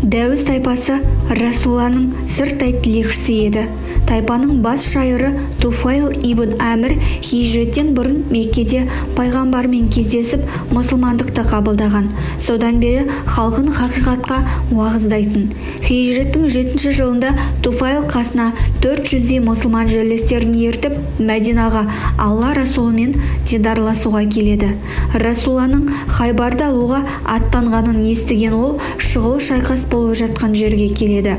Дәуіс тайпасы Расуланың сыртай тілекшісі еді. Тайпаның бас шайыры Туфайл ибн Әмір хижреттен бұрын Меккеде пайғамбармен кездесіп, мұсылмандықты қабылдаған. Содан бері халқын хақиқатқа уағыздайтын. Хижреттің 7-ші жылында Туфайл қасына 400-дей мұсылман жерлестерін ертіп, Мәдинаға Алла Расулымен дидарласуға келеді. Расуланың Хайбарды алуға аттанғанын естіген ол шұғыл шайқас болып жатқан жерге келеді.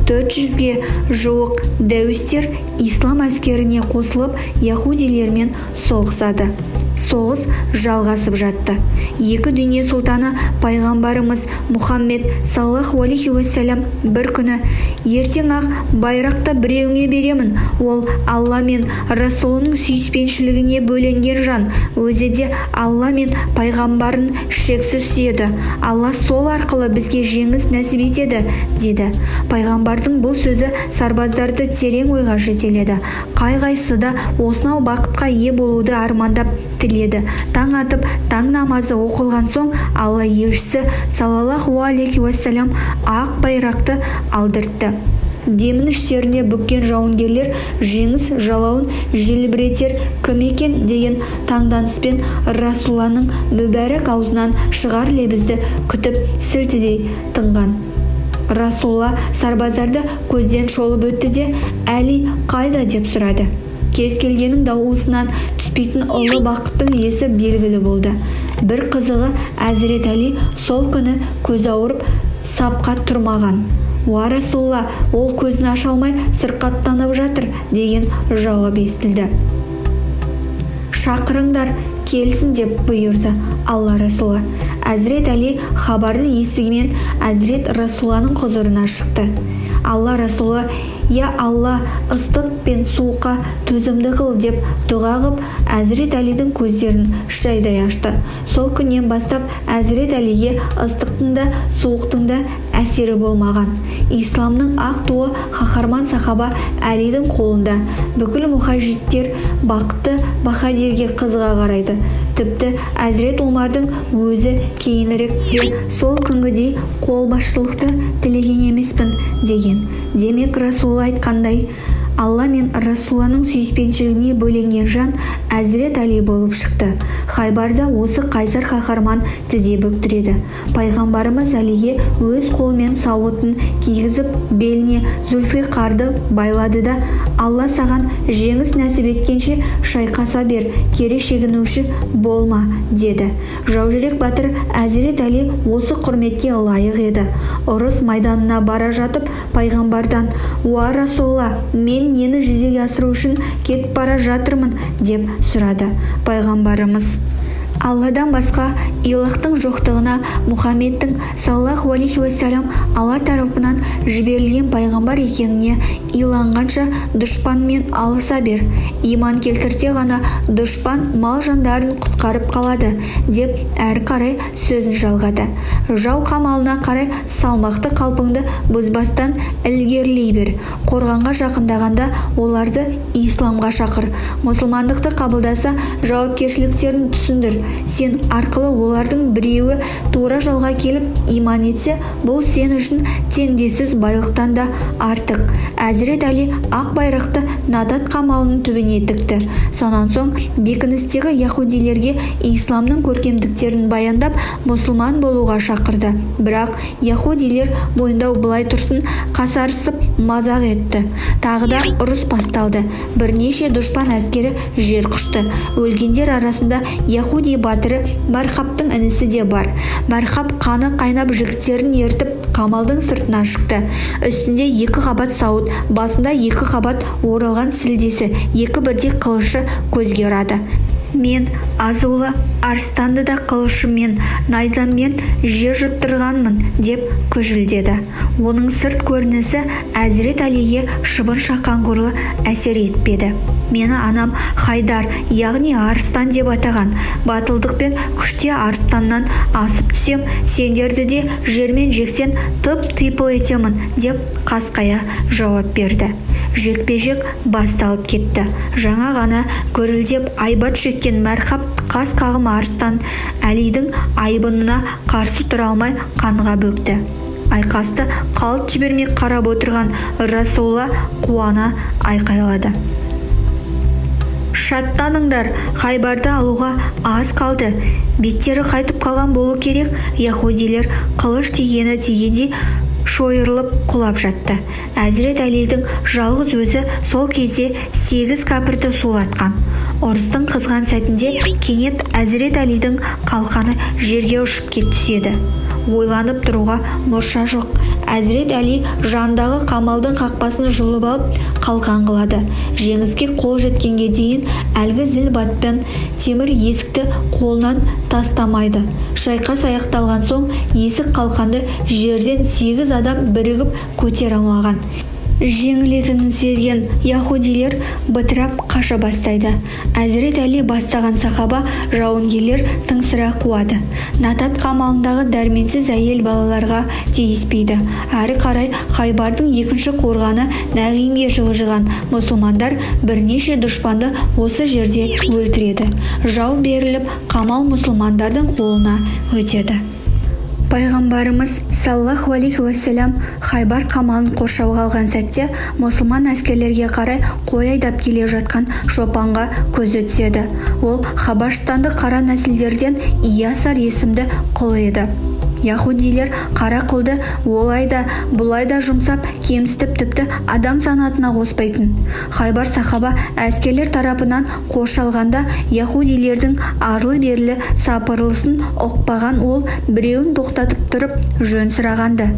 400-ге жуық дәуістер ислам әскеріне қосылып, яһудилермен соғысады. Соғыс жалғасып жатты. Екі дүние сұлтаны пайғамбарымыз Мұхаммед саллаллаху алейхи уассалам бір күні ертең ақ байрақты біреуіңе беремін. Ол Алла мен Расулының сүйіспеншілігіне бөленген жан. Өзі де Алла мен пайғамбарын шексіз сүйеді. Алла сол арқылы бізге жеңіс нәсіп етеді, деді. Пайғамбардың бұл сөзі сарбаздарды терең ойға жетеледі. Қай-қайсы да осынау бақытқа ие болуды армандап тіледі. Таң атып, таң намазы оқылған соң Алла елшісі саллаллаху алейхи уассалам ақ байрақты алдыртты. Демін іштеріне бүккен жауынгерлер жеңіс жалауын желбіретер кім екен деген таңданыспен Расуланың мүбәрәк аузынан шығар лебізді күтіп сілтідей тыңған. Расулла сарбаздарды көзден шолып өтті де, Әли қайда деп сұрады. Кез келгенің дауысынан түспейтін ұлы бақыттың иесі белгілі болды. Бір қызығы Әзірет Әли сол күні көз ауырып сапқа тұрмаған. Уа Расулла, ол көзін аша алмай сырқаттанып жатыр деген жауап естілді. Шақырыңдар келсін деп бұйырды Алла Расулы. Әзірет Әли хабарды естігімен Әзірет Расуланың құзырына шықты. Алла Расулы, я Алла, ыстық пен суыққа төзімді қыл деп дұға қып, Әзірет Әлидің көздерін шайдай ашты. Сол күннен бастап Әзірет Әлиге ыстықтың да суықтың да әсері болмаған. Исламның ақ туы қаһарман сахаба Әлидің қолында. Бүкіл мұхажиттер бақытты баһадирге қызға қарайды. Тіпті Әзірет Омардың өзі кейінірек де сол күнгідей қолбасшылықты тілеген емеспін деген. Демек Расулла айтқандай, Алла мен Расуланың сүйіспеншілігіне бөленген жан Әзірет Әли болып шықты. Хайбарда осы қайсар қаһарман тізе бүктіреді. Пайғамбарымыз Әлиге өз қолымен сауытын кигізіп, беліне Зүлфиқарды байлады да, Алла саған жеңіс нәсіп еткенше шайқаса бер, кері шегінуші болма, деді. Жаужүрек батыр Әзірет Әли осы құрметке лайық еді. Ұрыс майданына бара жатып, пайғамбардан, уа Расулла, мен нені жүзеге асыру үшін кетіп бара жатырмын деп сұрады. Пайғамбарымыз, Алладан басқа илықтың жоқтығына, Мұхаммедтің саллаллаху алейхи уассалам Алла тарапынан жіберілген пайғамбар екеніне иланғанша дұшпанмен алыса бер. Иман келтірсе ғана дұшпан мал жандарын құтқарып қалады, деп әрі қарай сөзін жалғады. Жау қамалына қарай салмақты қалпыңды бұзбастан ілгерілей бер. Қорғанға жақындағанда оларды исламға шақыр. Мұсылмандықты қабылдаса жауапкершіліктерін түсіндір. Сен арқылы олардың біреуі тура жолға келіп иман етсе, бұл сен үшін теңдессіз байлықтан да артық. Әзірет Әли ақ байрақты Надат қамалының түбіне тікті. Сонан соң бекіністегі яһудилерге исламның көркемдіктерін баяндап, мұсылман болуға шақырды. Бірақ яһудилер мойындау былай тұрсын қасарысып мазақ етті. Тағы да ұрыс басталды. Бірнеше дұшпан әскері жер құшты. Өлгендер арасында яһуди батыры Мархабтың інісі де бар. Мархаб қаны қайнап жігіттерін ертіп қамалдың сыртына шықты. Үстінде 2 қабат сауыт, басында 2 қабат оралған сілдесі, 2 бірдей қылышы көзге ұрады. Мен азулы арыстанды да қылышыммен, найзаммен жер жұттырғанмын деп күжілдеді. Оның сырт көрінісі Әзірет Әлиге шыбын шаққан құрлы әсер етпеді. Мені анам Хайдар, яғни арыстан деп атаған. Батылдықпен күште арыстаннан асып түсем, сендерді де жермен жексен тып-типыл етемін деп қасқая жауап берді. Жекпе-жек басталып кетті. Жаңа ғана гүрілдеп айбат шеккен Мархаб қас қағым арыстан Әлидің айбынына қарсы тұра алмай қанға бөкті. айқасты қалт жібермей қарап отырған Расулла қуана айқайлады: «Шаттаныңдар, Хайбарды алуға аз қалды!» Беттері қайтып қалған болу керек. Яһудилер қылыш тигендей шойырылып құлап жатты. Әзірет Әлидің жалғыз өзі сол кезде 8 кәпірді сулатқан. Ұрыстың қызған сәтінде кенет Әзірет Әлидің қалқаны жерге ұшып түседі. Ойланып тұруға мұрша жоқ. Әзірет Әли жандағы қамалдың қақпасын жұлып алып қалқан қылады. Жеңіске қол жеткенге дейін әлгі зіл батпен темір есікті қолынан тастамайды. Шайқас аяқталған соң есік қалқанды жерден 8 адам бірігіп көтере алмаған. Жеңілетінін сезген яһудилер бытырап қаша бастайды. Әзірет Әли бастаған сахаба жауынгерлер тыңсыра қуады. Натат қамалындағы дәрменсіз әйел балаларға тиіспейді. Әрі қарай Хайбардың екінші қорғаны Нағимге жылжыған мұсылмандар бірнеше дұшпанды осы жерде өлтіреді. Жау беріліп, қамал мұсылмандардың қолына өтеді. Пайғамбарымыз саллаллаху алейхи уассалам Хайбар қамалын қоршауға алған сәтте мұсылман әскерлерге қарай қой айдап келе жатқан шопанға көзі түседі. Ол Хабашстандық қара нәсілдерден Иясар есімді құл еді. Яһудилер қара құлды олайда бұлайда жұмсап кемсітіп тіпті адам санатына қоспайтын. Хайбар сахаба әскерлер тарапынан қоршалғанда яһудилердің арлы-берлі сапырылысын ұқпаған ол біреуін тоқтатып тұрып жөн сұрағанды.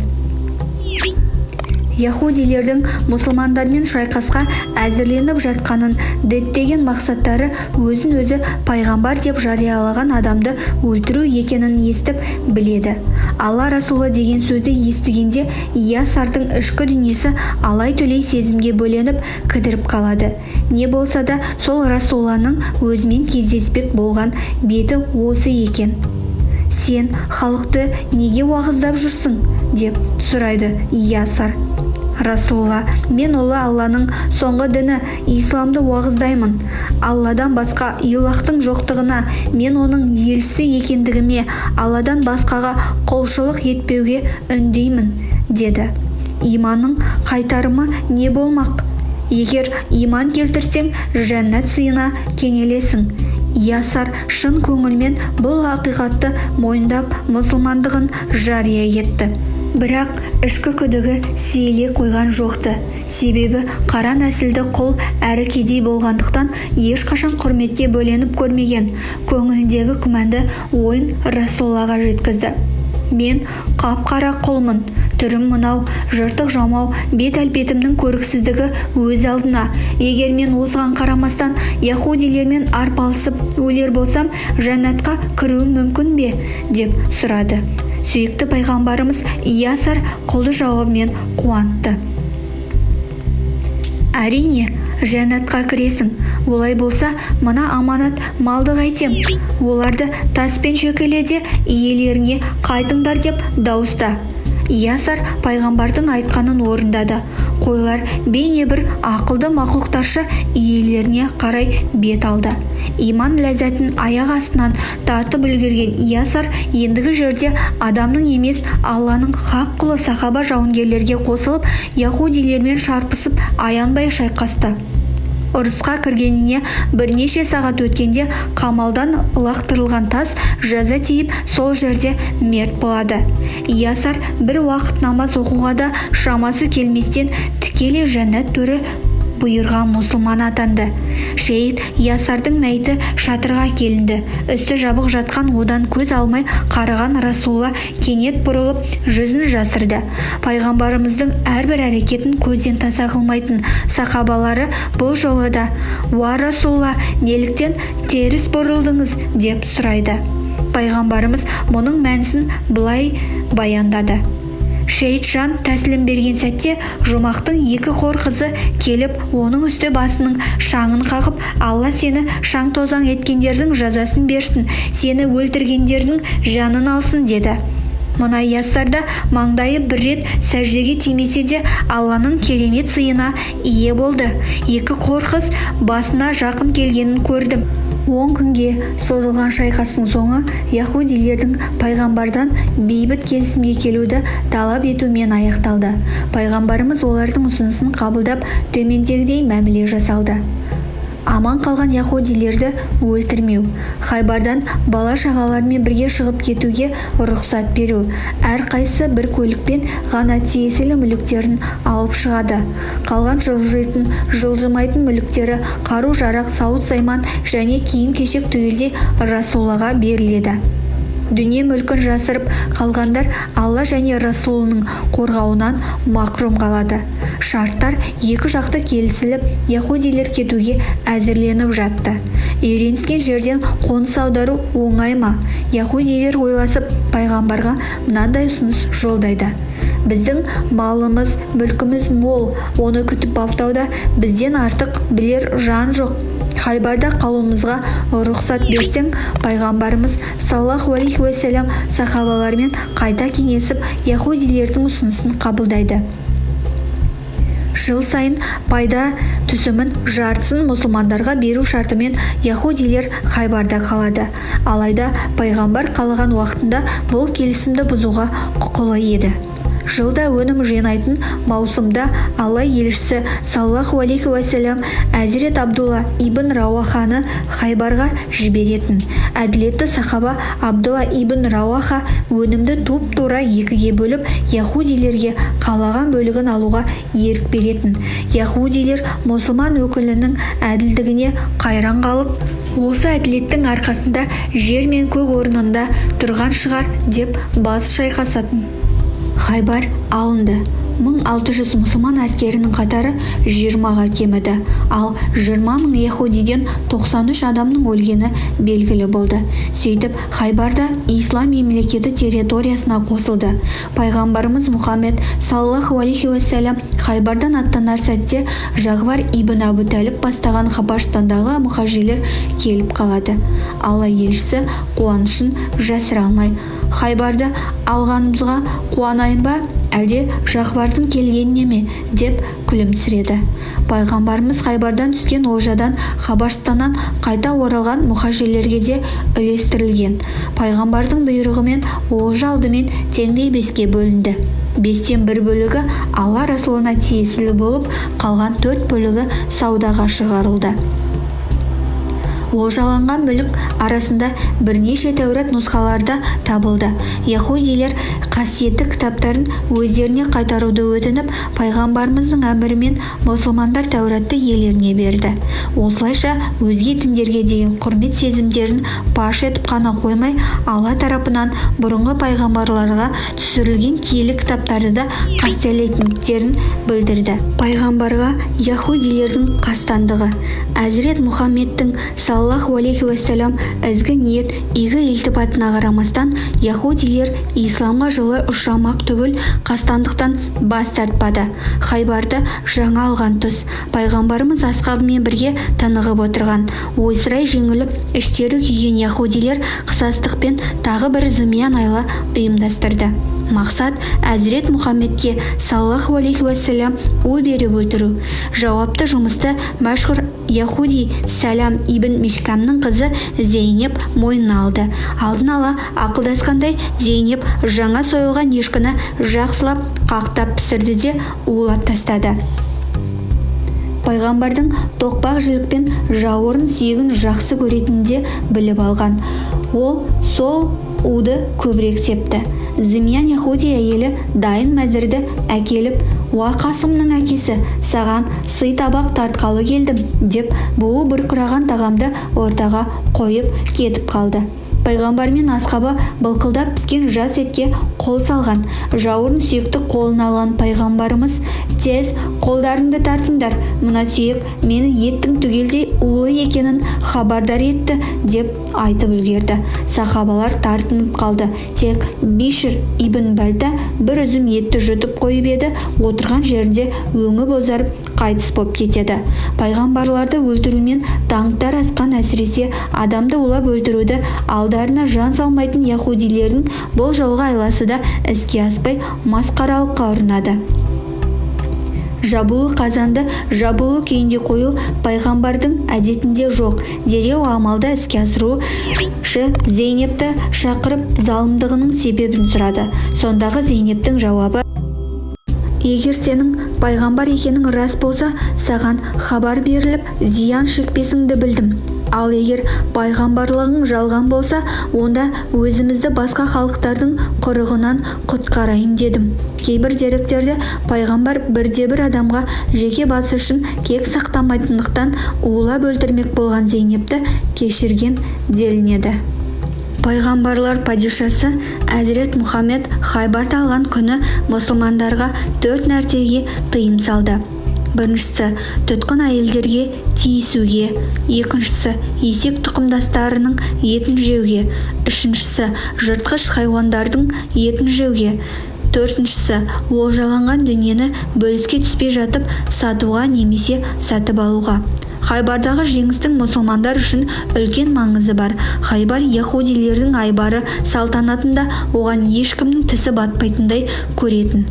Яһудилердің мұсылмандармен шайқасқа әзірленіп жатқанын, діттеген мақсаттары өзін-өзі пайғамбар деп жариялаған адамды өлтіру екенін естіп біледі. Алла Расулы деген сөзді естігенде Иясардың ішкі дүниесі алай-түлей сезімге бөленіп кідіріп қалады. Не болса да сол Расулланың өзімен кездеспек болған беті осы екен. «Сен халықты неге уағыздап жүрсің?» деп сұрайды Иясар. Расулла: «Мен ұлы Алланың соңғы діні исламды уағыздаймын. Алладан басқа илахтың жоқтығына, мен оның елшісі екендігіме, Алладан басқаға құлшылық етпеуге үндеймін», деді. «Иманның қайтарымы не болмақ? Егер иман келтірсең, жәннат сыйына кенелесің». Иясар шын көңілмен бұл ақиқатты мойындап мұсылмандығын жария етті. Бірақ ішкі күдігі сейіле қойған жоқты. Себебі қара нәсілді құл әрі кедей болғандықтан ешқашан құрметке бөленіп көрмеген. Көңіліндегі күмәнді ойын Расуллаға жеткізді. «Мен қап-қара құлмын, түрім мынау, жыртық жамау, бет-әлпетімнің көріксіздігі өз алдына. Егер мен осыған қарамастан яһудилермен арпалысып өлер болсам, жәннатқа кіруім мүмкін бе?» деп сұрады. Сүйікті пайғамбарымыз Иясар құлды жауабымен қуантты. «Әрине, жәннатқа кіресің. Олай болса, мына аманат малды қайтем? Оларды таспен шөкеледе иелеріңе қайтыңдар» деп дауыста. Иясар пайғамбардың айтқанын орындады. Қойлар бейне бір ақылды мақұлықтарша иелеріне қарай бет алды. Иман ләззатын аяқ астынан тартып үлгерген Иясар ендігі жерде адамның емес Алланың хақ құлы сахаба жауынгерлерге қосылып, яһудилермен шарпысып аянбай шайқасты. Ұрысқа кіргеніне бірнеше сағат өткенде қамалдан лақтырылған тас жаза тиіп сол жерде мерт болады. Иясар бір уақыт намаз оқуға да шамасы келместен тікелей жәннат төрі бұйырған мұсылман атанды. Шейіт Иясардың мәйіті шатырға келінді. Үсті жабық жатқан одан көз алмай қараған Расулла кенет бұрылып жүзін жасырды. Пайғамбарымыздың әрбір әрекетін көзден таса қылмайтын сахабалары бұл жолы да: «Уа Расулла, неліктен теріс бұрылдыңыз?» деп сұрайды. Пайғамбарымыз мұның мәнісін былай баяндады. Шейіт жан тәсілім берген сәтте жұмақтың екі хор қызы келіп, оның үсті басының шаңын қағып: «Алла сені шаң тозаң еткендердің жазасын берсін, сені өлтіргендердің жанын алсын» деді. Мына Иясарда маңдайы бір рет сәждеге тимесе де Алланың керемет сыйына ие болды. Екі хор қыз басына жақын келгенін көрдім. 10 күнге созылған шайқастың соңы яһудилердің пайғамбардан бейбіт келісімге келуді талап етумен аяқталды. Пайғамбарымыз олардың ұсынысын қабылдап төмендегідей мәміле жасалды. Аман қалған яһудилерді өлтірмеу, Хайбардан бала-шағалармен бірге шығып кетуге рұқсат беру, әрқайсысы бір көлікпен ғана тиесілі мүліктерін алып шығады. Қалған жылжымайтын мүліктері, қару-жарақ, сауыт-сайман және киім-кешек түгелдей Расулаға беріледі. Дүние мүлкін жасырып қалғандар Алла және Расулының қорғауынан мақрұм қалады. Шарттар екі жақты келісіліп, яһудилер кетуге әзірленіп жатты. Үйреніскен жерден қоныс аудару оңай ма? Яһудилер ойласып пайғамбарға мынандай ұсыныс жолдайды. Біздің малымыз, мүлкіміз мол, оны күтіп баптауда бізден артық білер жан жоқ. Хайбарда қалуымызға рұқсат берсең, пайғамбарымыз саллаллаху алейхи уассалам сахабалармен қайта кеңесіп, яһудилердің ұсынысын қабылдайды. Жыл сайын пайда түсімін жартысын мұсылмандарға беру шартымен яһудилер Хайбарда қалады. Алайда пайғамбар қалған уақытында бұл келісімді бұзуға құқылы еді. Жылда өнім жинайтын маусымда Алла елшісі саллаллаху алейхи уассалам Әзірет Абдулла ибн Рауаханы Хайбарға жіберетін. Әділетті сахаба Абдулла ибн Рауаха өнімді туп-тура екіге бөліп, яһудилерге қалаған бөлігін алуға ерік беретін. Яһудилер мұсылман өкілінің әділдігіне қайран қалып, осы әділеттің арқасында жер мен көк орнында тұрған шығар деп бас шайқасатын. Хайбар алынды. 1600 мұсылман әскерінің қатары 20-ға кеміді, ал 20 мың яһудиден 93 адамның өлгені белгілі болды. Сөйтіп, Хайбарда ислам мемлекеті территориясына қосылды. Пайғамбарымыз Мұхаммед саллаллаху алейхи уассалам Хайбардан аттанар сәтте Жағвар ибн Абу Талиб бастаған Хабашстандағы мұхажирлер келіп қалады. Алла елшісі қуанышын жасыра алмай, Хайбарды алғанымызға қуанайын ба, әлде Жақбардың келгеніне ме деп күлімсіреді. Пайғамбарымыз Хайбардан түскен олжадан Хабашстаннан қайта оралған мұхажирлерге де үлестірілген. Пайғамбардың бұйрығымен олжа алдымен теңдей 5-ке бөлінді. 5-тен 1 бөлігі Алла Расулына тиесілі болып, қалған 4 бөлігі саудаға шығарылды. Олжаланған мүлік арасында бірнеше Тәурат нұсқаларда табылды. Яһудилер қасиетті кітаптарын өздеріне қайтаруды өтініп, пайғамбарымыздың әмірімен мұсылмандар Тәуратты иелеріне берді. Осылайша өзге діндерге деген құрмет сезімдерін паш етіп қана қоймай, Алла тарапынан бұрынғы пайғамбарларға түсірілген киелі кітаптарды да қастерлейтіндіктерін білдірді. Пайғамбарға яһудилердің қастандығы, Әзірет Мұхаммедтің саллаллаху алейхи уассалам ізгі ниет, игі илтипатына қарамастан, яһудилер исламға жылы ұшырамақ түгіл қастандықтан бас тартпады. Хайбарды жаңа алған тұс, пайғамбарымыз асхабымен бірге тынығып отырған. Ойсырай жеңіліп, іштері күйген яһудилер қысастықпен тағы бір зымиян айла ұйымдастырды. Мақсат Әзірет Мұхаммедке саллаллаху алейхи уассалам ой беріп өлтіру. Жауапты жұмысты мәшһүр яһуди Сәлам ибн Мишкамның қызы Зейнеп мойнына алды. Алдын ала ақылдасқандай, Зейнеп жаңа сойылған ешкіні жақсылап қақтап пісірді де улап тастады. Пайғамбардың тоқпақ жілікпен жауырын сүйегін жақсы көретінде біліп алған. Ол сол уды көбірек септі. Зымиян яһуди әйелі дайын мәзірді әкеліп, «Уа Қасымның әкесі, саған сый табақ тартқалы келдім» деп буы бұрқыраған тағамды ортаға қойып кетіп қалды. Пайғамбар мен асхабы былқылдап піскен жас етке қол салған. Жауырын сүйекті қолына алған пайғамбарымыз: «Тез қолдарыңды тартыңдар, мына сүйек мені еттің түгелдей улы екенін хабардар етті» деп айтып үлгерді. Сахабалар тартынып қалды. Тек Бишр ибн Бәлда бір үзім етті жұтып қойып еді, отырған жерінде өңі бозарып қайтыс боп кетеді. Пайғамбарларды өлтірумен даңқтар асқан, әсіресе адамды улап өлтіруді алдарына жан салмайтын яһудилердің бұл жолғы айласы да іске аспай масқаралыққа ұрынады. жабулы қазанды жабулы күйінде қою пайғамбардың әдетінде жоқ. Дереу амалда іске асырушы Зейнепті шақырып залымдығының себебін сұрады. Сондағы Зейнептің жауабы: егер сенің пайғамбар екенің рас болса, саған хабар беріліп, зиян шекпесіңді білдім. Ал егер пайғамбарлығың жалған болса, онда өзімізді басқа халықтардың құрығынан құтқарайын дедім. Кейбір деректерде пайғамбар бірде-бір адамға жеке басы үшін кек сақтамайтындықтан улап өлтірмек болған Зейнепті кешірген делінеді. Пайғамбарлар падишасы Әзірет Мұхаммед Хайбарды алған күні мұсылмандарға 4 нәрсеге тыйым салды. Біріншісі, тұтқын әйелдерге тиісуге. Екіншісі, есек тұқымдастарының етін жеуге. Үшіншісі, жыртқыш хайуандардың етін жеуге. Төртіншісі, олжаланған дүниені бөліске түспей жатып сатуға немесе сатып алуға. Хайбардағы жеңістің мұсылмандар үшін үлкен маңызы бар. Хайбар яһудилердің айбары салтанатында оған ешкімнің тісі батпайтындай көретін.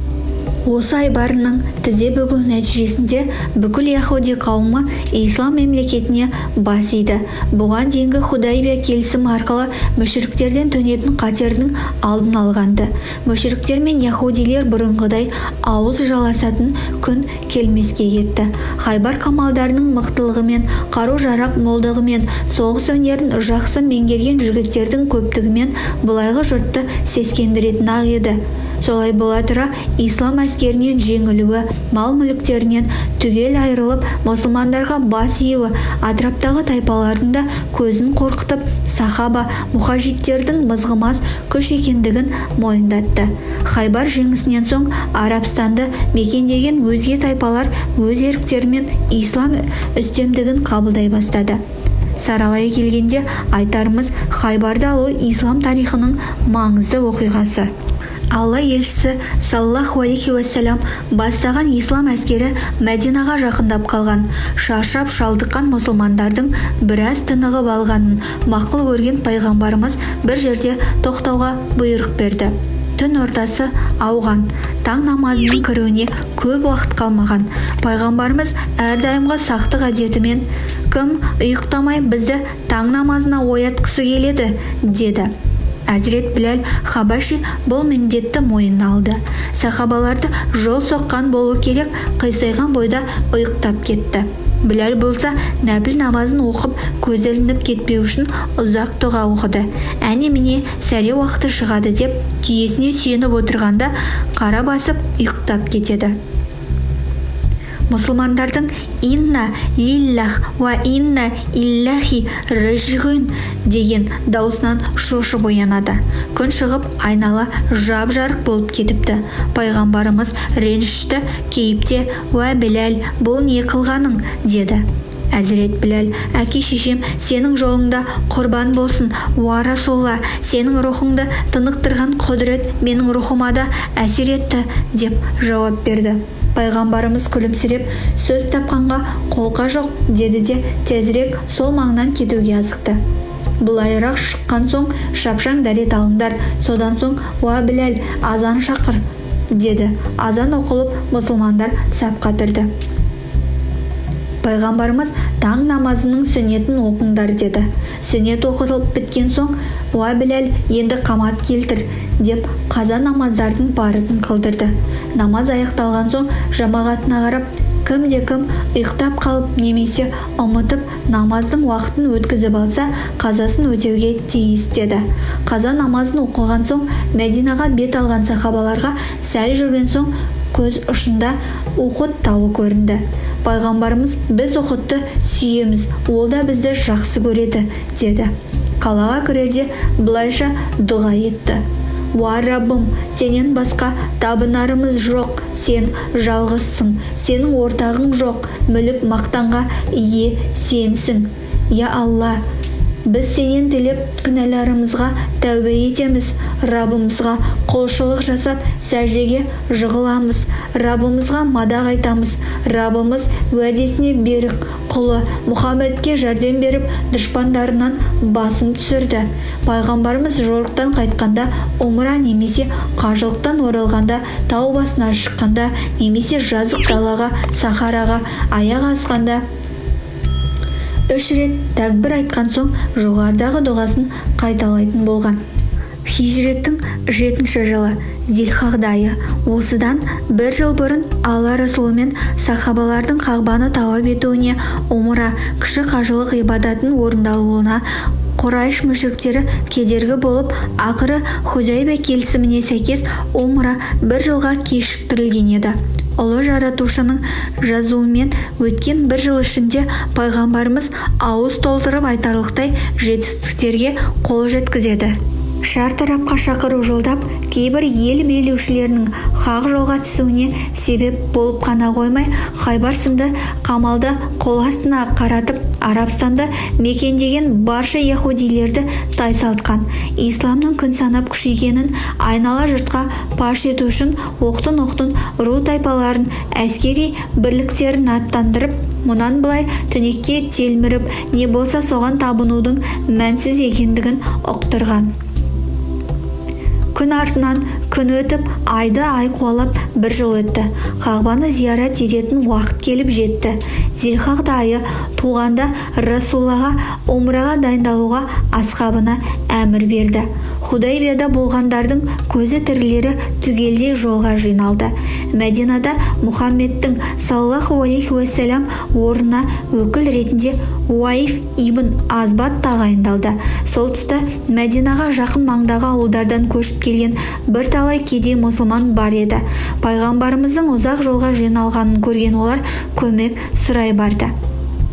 Осы айбарының тізе бүгу нәтижесінде бүкіл яһуди қауымы ислам мемлекетіне бас иді. Бұған дейінгі Худайбия келісім арқылы мүшриктерден төнетін қатердің алдын алғанды. Мүшриктер мен яһудилер бұрынғыдай ауыз жаласатын күн келмеске кетті. Хайбар қамалдарының мықтылығымен, қару-жарақ молдығымен, соғыс өнерін жақсы меңгерген жігіттердің көптігімен былайғы жұртты сескендіретін ақ еді. Солай бола тұра, ислам әскерінен жеңілуі, мал-мүліктерінен түгел айырылып, мұсылмандарға бас июі атраптағы тайпалардың да көзін қорқытып, сахаба, мұхажиттердің мызғымас күш екендігін мойындатты. Хайбар жеңісінен соң Арабстанды мекендеген өзге тайпалар өз еріктерімен ислам үстемдігін қабылдай бастады. Саралай келгенде айтарымыз, Хайбарды алу ислам тарихының маңызды оқиғасы. Алла елшісі саллаллаху алейхи уассалам бастаған ислам әскері Мәдинаға жақындап қалған. Шаршап шалдыққан мұсылмандардың біраз тынығып алғанын мақұл көрген пайғамбарымыз бір жерде тоқтауға бұйрық берді. Түн ортасы ауған, таң намазының кіруіне көп уақыт қалмаған. Пайғамбарымыз әрдайымғы сақтық әдетімен: кім ұйықтамай бізді таң намазына оятқысы келеді, деді. Әзірет Біләл Хабаши бұл міндетті мойнына алды. Сахабаларды жол соққан болу керек, қисайған бойда ұйықтап кетті. Біләл болса нәпіл намазын оқып, көзі ілініп кетпеу үшін ұзақ дұға оқыды. Әне-міне сәре уақыты шығады деп түйесіне сүйеніп отырғанда қара басып ұйықтап кетеді. Мұсылмандардың «Инна лиллах ва инна иллахи режигун» деген даусынан шошып оянады. Күн шығып, айнала жап-жарық болып кетіпті. Пайғамбарымыз ренішті кейіпте: «Уа Біләл, бұл не қылғаның?» деді. Әзірет Біләл: «Әке-шешем сенің жолыңда құрбан болсын, уа Расулла, сенің рухыңды тынықтырған құдірет менің рухыма да әсер етті», деп жауап берді. Пайғамбарымыз күлімсіреп: «Сөз тапқанға қолқа жоқ», деді де тезірек сол маңнан кетуге асықты. Былайырақ шыққан соң шапшаң дәрет алыңдар, содан соң «Уа Біләл, азан шақыр», деді. Азан оқылып, мұсылмандар сапқа тұрды. Пайғамбарымыз таң намазының сүннетін оқыңдар деді. Сүннет оқытылып біткен соң «Уа Біләл, енді қамат келтір», деп қаза намаздардың парызын қылдырды. Намаз аяқталған соң жамағатына қарап: кім-де-кім ұйықтап қалып немесе ұмытып намаздың уақытын өткізіп алса, қазасын өтеуге тиіс деді. Қаза намазын оқыған соң Мәдинаға бет алған сахабаларға сәл жүрген соң көз ұшында Ухуд тауы көрінді. Пайғамбарымыз: «Біз Ухудты сүйеміз, ол да бізді жақсы көреді», деді. Қалаға кірерде былайша дұға етті: «Уа Раббым, сенен басқа табынарымыз жоқ, сен жалғызсың, сенің ортағың жоқ, мүлік мақтанға ие сенсің. Я Алла, біз сенен тілеп күнәларымызға тәубе етеміз, Раббымызға құлшылық жасап сәждеге жығыламыз, Раббымызға мадақ айтамыз. Раббымыз уәдесіне берік құлы Мұхаммедке жәрдем беріп, дұшпандарынан басым түсірді. Пайғамбарымыз жорықтан қайтқанда, умра немесе қажылықтан оралғанда, тау басына шыққанда, немесе жазық далаға, сахараға аяқ асқанда 3 рет тәкбір айтқан соң жоғарыдағы дұғасын қайталайтын болған. Хижреттің 7-ші жылы Зилхағда айы, осыдан 1 жыл бұрын Алла Расулы мен сахабалардың Қағбаны тауап етуіне, умра кіші қажылық ғибадатын орындалуына Құрайш мүшриктері кедергі болып, ақыры Худайбия келісіміне сәйкес умра 1 жылға кешіктірілген еді. Ұлы жаратушының жазуымен өткен 1 жыл ішінде пайғамбарымыз ауыз толтырып айтарлықтай жетістіктерге қол жеткізеді. Шартарапқа шақыру жолдап, кейбір ел билеушілерінің хақ жолға түсуіне себеп болып қана қоймай, Хайбар сынды қамалды қол астына қаратып, Арабстанды мекендеген барша яһудилерді тайсалтқан, исламның күн санап күшейгенін айнала жұртқа паш ету үшін оқтын-оқтын ру тайпаларын, әскери бірліктерін аттандырып, мұнан былай түнекке телміріп, не болса соған табынудың мәнсіз екендігін ұқтырған. Күн артынан күн өтіп, айды ай қуалап 1 жыл өтті. Қағбаны зиярат ететін уақыт келіп жетті. Зилхағда айы туғанда Расуллаға умраға дайындалуға асхабына әмір берді. Худайбияда болғандардың көзі тірілері түгелдей жолға жиналды. Мәдинада Мұхаммедтің саллаллаху алейхи уассалам орнына өкіл ретінде Уаиф ибн Азбат тағайындалды. Сол тұста Мәдинаға жақын маңдағы ауылдардан көшіп келген бір талай кедей мұсылман бар еді. Пайғамбарымыздың ұзақ жолға жиналғанын көрген олар көмек сұрай барды.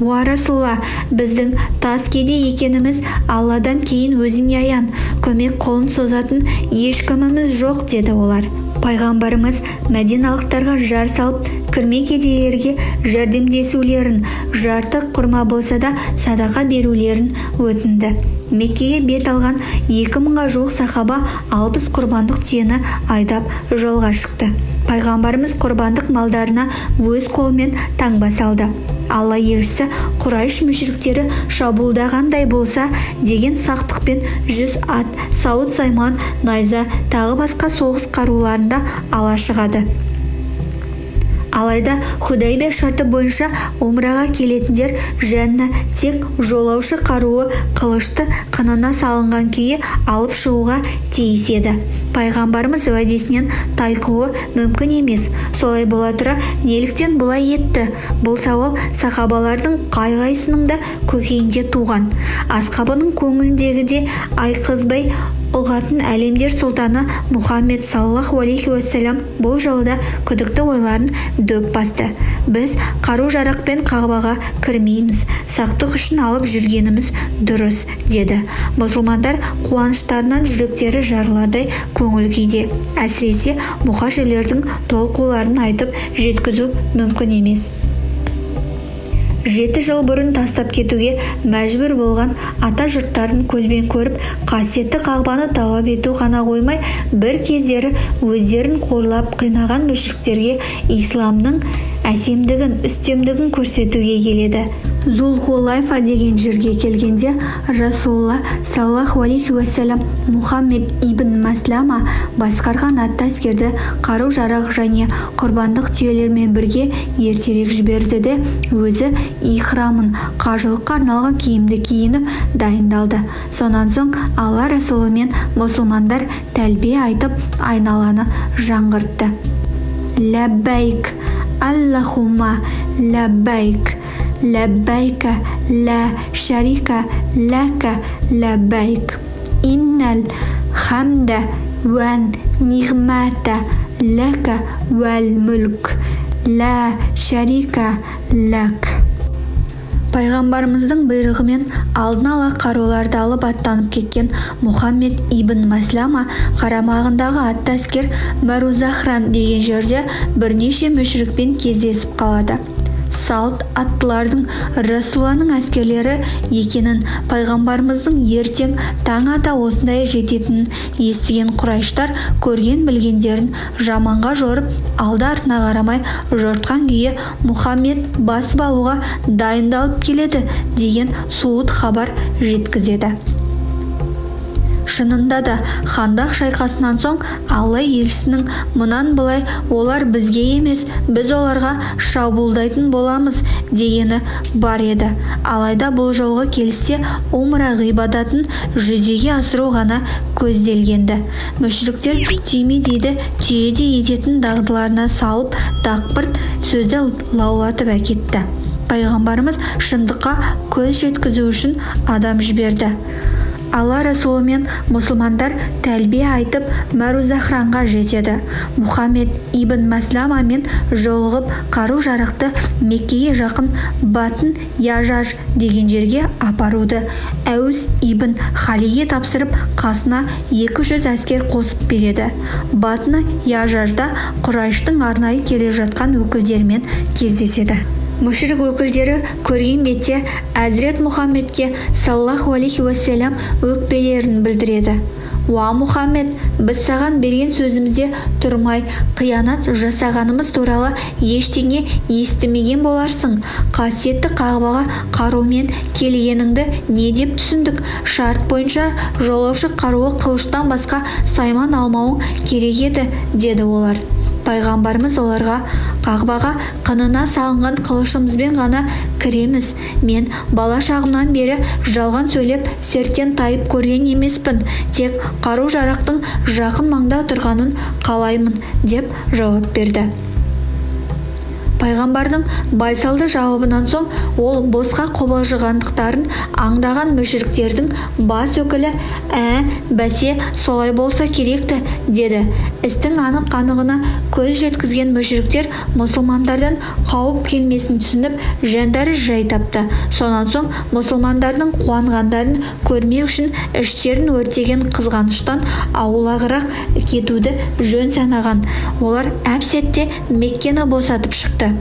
Уа Расулла, біздің тас кедей екеніміз Алладан кейін өзіңе аян, көмек қолын созатын ешкіміміз жоқ, деді олар. Пайғамбарымыз мәдиналықтарға жар салып, кірме кедейлерге жәрдемдесулерін, жарты құрма болса да садақа берулерін өтінді. Меккеге бет алған 2000-ға жуық сахаба 60 құрбандық түйені айдап жолға шықты. Пайғамбарымыз құрбандық малдарына өз қолмен таңба салды. Алла елшісі Құрайш мүшриктері шабуылдағандай болса деген сақтықпен 100 ат, сауыт сайман, найза, тағы басқа соғыс қаруларында ала шығады. Алайда Худайбия шарты бойынша умраға келетіндер жәнна тек жолаушы қаруы қылышты қынына салынған күйі алып шығуға тиіс еді. Пайғамбарымыз уәдесінен тайқуы мүмкін емес. Солай бола тұра неліктен бұлай етті? Бұл сауал сахабалардың қай-қайсының да көкейінде туған. Асхабының көңіліндегі де айқызбай ұлғатын әлемдер сұлтаны Мұхаммед саллаллаху алейхи уассалам бұл жолда күдікті ойларын дөп басты. Біз қару-жарақпен Қағбаға кірмейміз, сақтық үшін алып жүргеніміз дұрыс, деді. Мұсылмандар қуаныштарынан жүректері жарылардай көңіл күйде. Әсіресе мұхажирлердің толқуларын айтып жеткізу мүмкін емес. 7 жыл бұрын тастап кетуге мәжбүр болған ата жұрттарын көзбен көріп, қасиетті Қағбаны тауап ету ғана қоймай, бір кездері өздерін қорлап қинаған мүшриктерге исламның әсемдігін, үстемдігін көрсетуге келеді. Зулхулайфа деген жерге келгенде Расулла саллаллаху алейхи уассалам Мұхаммед ибн Маслама басқарған атты әскерді қару-жарақ және құрбандық түйелермен бірге ертерек жіберді де өзі ихрамын, қажылыққа арналған киімді киініп дайындалды. Сонан соң Алла Расулы мен мұсылмандар тәлбие айтып айналаны жаңғыртты. Ләббәйк, Аллахумма ләббәйк, ләббәйка, лә шарика, ләка, ләббәйк. Иннәл хамда вән нигмәта, ләка вәл мүлк, лә шарика, ләк. Пайғамбарымыздың бұйрығымен алдын ала қаруларды алып аттанып кеткен Мұхаммед ибн Маслама қарамағындағы атты әскер Марузахран деген жерде бірнеше мүшрикпен кездесіп қалады. салт аттылардың Расуланың әскерлері екенін, пайғамбарымыздың ертең таң ата осындай жететінін естіген Құрайыштар көрген білгендерін жаманға жорып алды-артына қарамай жортқан күйі Мұхаммед басып алуға дайындалып келеді деген суыт хабар жеткізеді. Шынында да Хандақ шайқасынан соң Алла елшісінің мұнан былай олар бізге емес, біз оларға шабуылдайтын боламыз дегені бар еді. Алайда бұл жолғы келісте умра ғибадатын жүзеге асыру ғана көзделгенді. Мүшриктер түймедейді түйедей ететін дағдыларына салып дақпырт сөзді лаулатып әкетті. Пайғамбарымыз шындыққа көз жеткізу үшін адам жіберді. Алла Расулы мен мұсылмандар тәлбие айтып Мәрузахранға жетеді. Мұхаммед ибн Мәсламамен жолығып қару-жарақты Меккеге жақын Батн Яжаж деген жерге апаруды Әуз ибн Халиге тапсырып, қасына 200 әскер қосып береді. Батн Яжажда Құрайыштың арнайы келе жатқан өкілдерімен кездеседі. Мүшрик өкілдері көрген бетте Әзірет Мұхаммедке саллаллаху алейхи уассалам өкпелерін білдіреді. Уа Мұхаммед, біз саған берген сөзімізде тұрмай қиянат жасағанымыз туралы ештеңе естімеген боларсың. Қасиетті Қағбаға қарумен келгеніңді не деп түсіндік? Шарт бойынша жолаушы қаруы қылыштан басқа сайман алмауың керек еді, деді олар. Пайғамбарымыз оларға: Қағбаға қынына салынған қылышымызбен ғана кіреміз. Мен бала шағымнан бері жалған сөйлеп серттен тайып көрген емеспін. Тек қару-жарақтың жақын маңда тұрғанын қалаймын, деп жауап берді. Пайғамбардың байсалды жауабынан соң ол босқа қобалжығандықтарын аңдаған мүшриктердің бас өкілі: бәсе, солай болса керекті, деді. Істің анық-қанығына көз жеткізген мүшриктер мұсылмандардан қауіп келмесін түсініп, жандары жай тапты. Сонан соң мұсылмандардың қуанғандарын көрмеу үшін іштерін өртеген қызғаныштан аулағырақ кетуді жөн санаған. Олар әп-сәтте Меккені босатып шықты.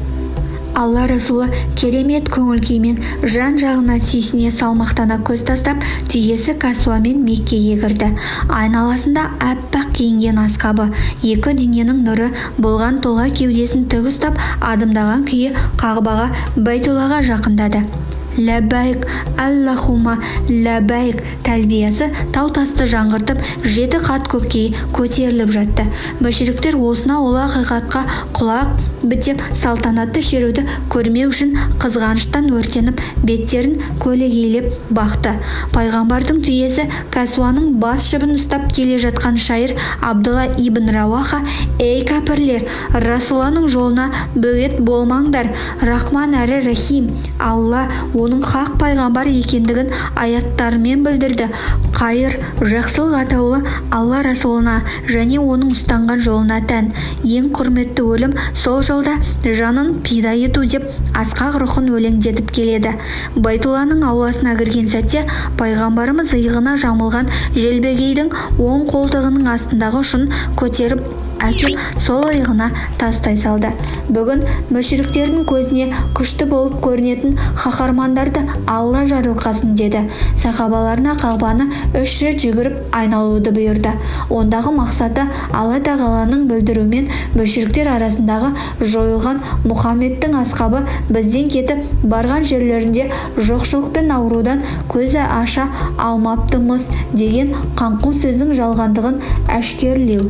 Алла Расулы керемет көңіл-күймен жан-жағына сүйсіне салмақтана көз тастап, түйесі Кәсуамен Меккеге кірді. Айналасында аппақ киінген асқабы, екі дүниенің нұры болған тұлға кеудесін тік ұстап адымдаған күйі Қағбаға, Байтуллаға жақындады. Ләббайк, Аллахума ләббайк тәлбиясы тау-тасты жаңғыртып, 7 қат көкке көтеріліп жатты. Мүшриктер осынау ұлы ақиқатқа құлақ бітеп салтанатты шеруді көрмеу үшін қызғаныштан өртеніп, беттерін көлегейлеп бақты. Пайғамбардың түйесі Кәсуаның бас жібін ұстап келе жатқан шайыр Абдулла ибн Рауаха: Ей кәпірлер, Расуланың жолына бөгет болмаңдар. Рахман әрі Рахим Алла оның хақ пайғамбар екендігін аяттарымен білдірді. Қайыр, жақсылық атаулы Алла Расулына және оның ұстанған жолына тән. Ең құрметті өлім сол жолда жанын пида ету деп асқақ рухын өлеңдетіп келеді. Байтулланың ауласына кірген сәтте пайғамбарымыз иығына жамылған желбегейдің оң қолтығының астындағы ұшын көтеріп әкеп сол иығына тастай салды. Бүгін мүшриктердің көзіне күшті болып көрінетін қаһармандарды Алла жарылқасын, деді. Сахабаларына Қағбаны 3 рет жүгіріп айналуды бұйырды. Ондағы мақсаты Алла тағаланың білдіруімен мүшриктер арасындағы жойылған Мұхаммедтің асқабы бізден кетіп барған жерлерінде жоқшылық пен аурудан көзі аша алмаптымыз деген қаңқу сөздің жалғандығын әшкерлеу.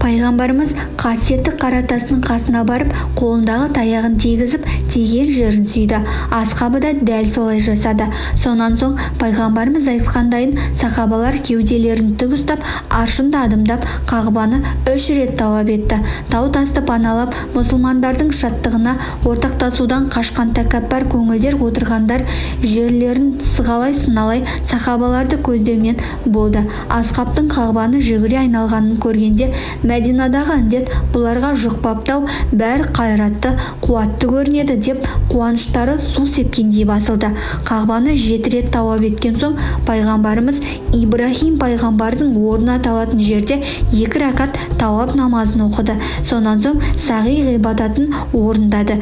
Пайғамбарымыз қасиетті Қаратастың қасына барып, қолындағы таяғын тигізіп, тиген жерін сүйді. Асқабы да дәл солай жасады. Сонан соң пайғамбарымыз айтқандайын сахабалар кеуделерін тік ұстап, аршында адымдап Қағбаны 3 рет талап етті. Тау-тасты паналап, мұсылмандардың шаттығына ортақтасудан қашқан тәкаппар көңілдер отырғандар жерлерін сығалай-сыналай сахабаларды көздеумен болды. Асқаптың Қағбаны жүгіре айналғанын көргенде Мәдинадағы індет бұларға жұқпаптау, бәрі қайратты, қуатты көрінеді деп қуаныштары су сепкендей басылды. Қағбаны 7 рет тауап еткен соң пайғамбарымыз Ибрахим пайғамбардың орны аталатын жерде 2 ракат тауап намазын оқыды. Сонан соң сағи ғибадатын орындады.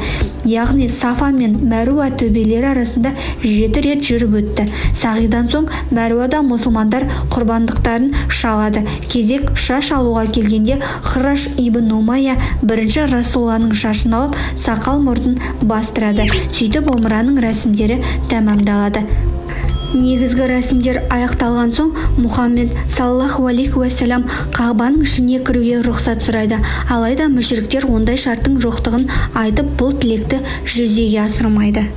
Яғни Сафа мен Мәруа төбелері арасында 7 рет жүріп өтті. Сағидан соң Мәруада мұсылмандар құрбандықтарын шалады. Кезек шаш алуға келгенде Хыраш ибн Умайя бірінші Расуланың шашын алып, сақал мұртын бастырады. Сөйтіп омраның рәсімдері тәмамдалады. Негізгі рәсімдер аяқталған соң Мұхаммед саллаллаху алейхи уассалам Қағбаның ішіне кіруге рұқсат сұрайды. Алайда мүшриктер ондай шарттың жоқтығын айтып, бұл тілекті жүзеге асырмайды.